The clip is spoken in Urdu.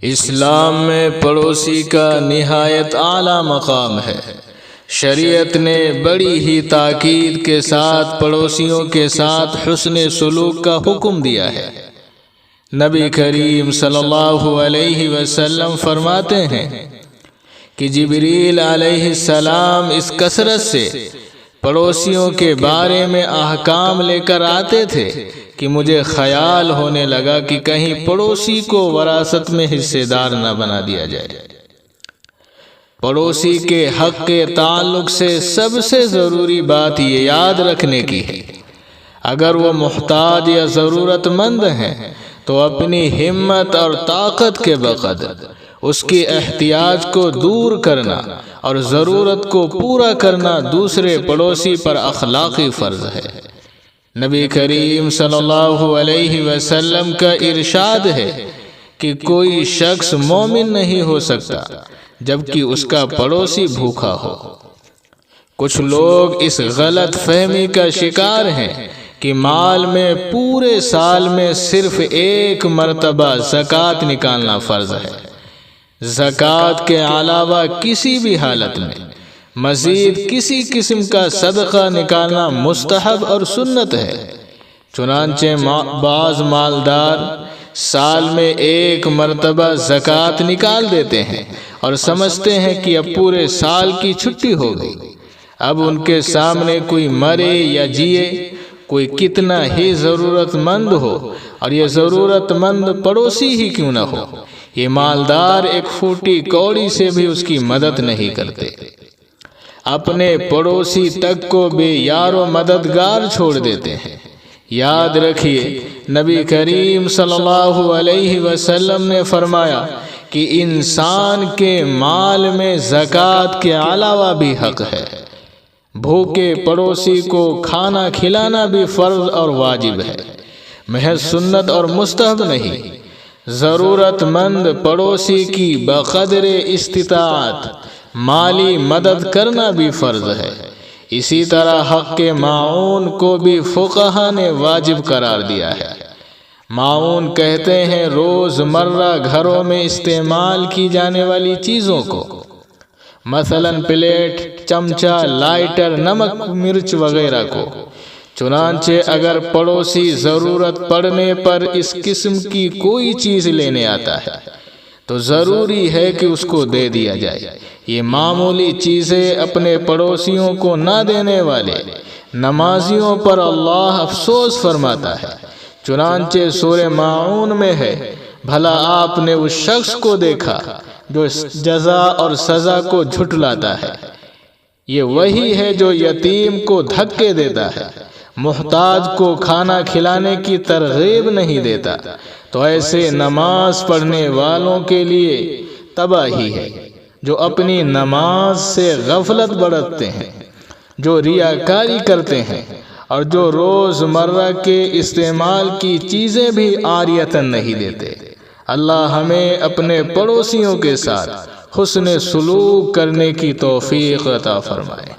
اسلام میں پڑوسی کا نہایت اعلیٰ مقام ہے۔ شریعت نے بڑی ہی تاکید کے ساتھ پڑوسیوں کے ساتھ حسن سلوک کا حکم دیا ہے۔ نبی کریم صلی اللہ علیہ وسلم فرماتے ہیں کہ جبریل علیہ السلام اس کثرت سے پڑوسیوں کے بارے میں احکام لے کر آتے تھے کہ مجھے خیال ہونے لگا کہ کہیں پڑوسی کو وراثت میں حصے دار نہ بنا دیا جائے۔ پڑوسی کے حق کے تعلق سے سب سے ضروری بات یہ یاد رکھنے کی ہے، اگر وہ محتاج یا ضرورت مند ہیں تو اپنی ہمت اور طاقت کے بقدر اس کی احتیاج کو دور کرنا اور ضرورت کو پورا کرنا دوسرے پڑوسی پر اخلاقی فرض ہے۔ نبی کریم صلی اللہ علیہ وسلم کا ارشاد ہے کہ کوئی شخص مومن نہیں ہو سکتا جبکہ اس کا پڑوسی بھوکا ہو۔ کچھ لوگ اس غلط فہمی کا شکار ہیں کہ مال میں پورے سال میں صرف ایک مرتبہ زکوٰۃ نکالنا فرض ہے۔ زکوٰۃ کے علاوہ کسی بھی حالت میں مزید کسی قسم کا صدقہ نکالنا مستحب اور سنت ہے۔ چنانچہ بعض مالدار سال میں ایک مرتبہ زکوٰۃ نکال دیتے ہیں اور سمجھتے ہیں کہ اب پورے سال کی چھٹی ہو گئی۔ اب ان کے سامنے کوئی مرے یا جیے، کوئی کتنا ہی ضرورت مند ہو اور یہ ضرورت مند پڑوسی ہی کیوں نہ ہو، یہ مالدار ایک پھوٹی کوڑی سے بھی اس کی مدد نہیں کرتے، اپنے پڑوسی تک کو بے یار و مددگار چھوڑ دیتے ہیں۔ یاد رکھیے، نبی کریم صلی اللہ علیہ وسلم نے فرمایا کہ انسان کے مال میں زکوٰۃ کے علاوہ بھی حق ہے۔ بھوکے پڑوسی کو کھانا کھلانا بھی فرض اور واجب ہے، محض سنت اور مستحب نہیں۔ ضرورت مند پڑوسی کی بقدر استطاعت مالی مدد کرنا بھی فرض ہے۔ اسی طرح حق کے معاون کو بھی فقہا نے واجب قرار دیا ہے۔ معاون کہتے ہیں روزمرہ گھروں میں استعمال کی جانے والی چیزوں کو، مثلا پلیٹ، چمچہ، لائٹر، نمک، مرچ وغیرہ کو۔ چنانچہ اگر پڑوسی ضرورت پڑنے پر اس قسم کی کوئی چیز لینے آتا ہے تو ضروری ہے کہ اس کو دے دیا جائے۔ یہ معمولی چیزیں اپنے پڑوسیوں کو نہ دینے والے نمازیوں پر اللہ افسوس فرماتا ہے۔ چنانچہ سورہ ماعون میں ہے، بھلا آپ نے اس شخص کو دیکھا جو جزا اور سزا کو جھٹلاتا ہے؟ یہ وہی ہے جو یتیم کو دھکے دیتا ہے، محتاج کو کھانا کھلانے کی ترغیب نہیں دیتا، تو ایسے نماز پڑھنے والوں کے لیے تباہی ہے جو اپنی نماز سے غفلت برتتے ہیں، جو ریاکاری کرتے ہیں اور جو روزمرہ کے استعمال کی چیزیں بھی عاریتاً نہیں دیتے۔ اللہ ہمیں اپنے پڑوسیوں کے ساتھ حسن سلوک کرنے کی توفیق عطا فرمائے۔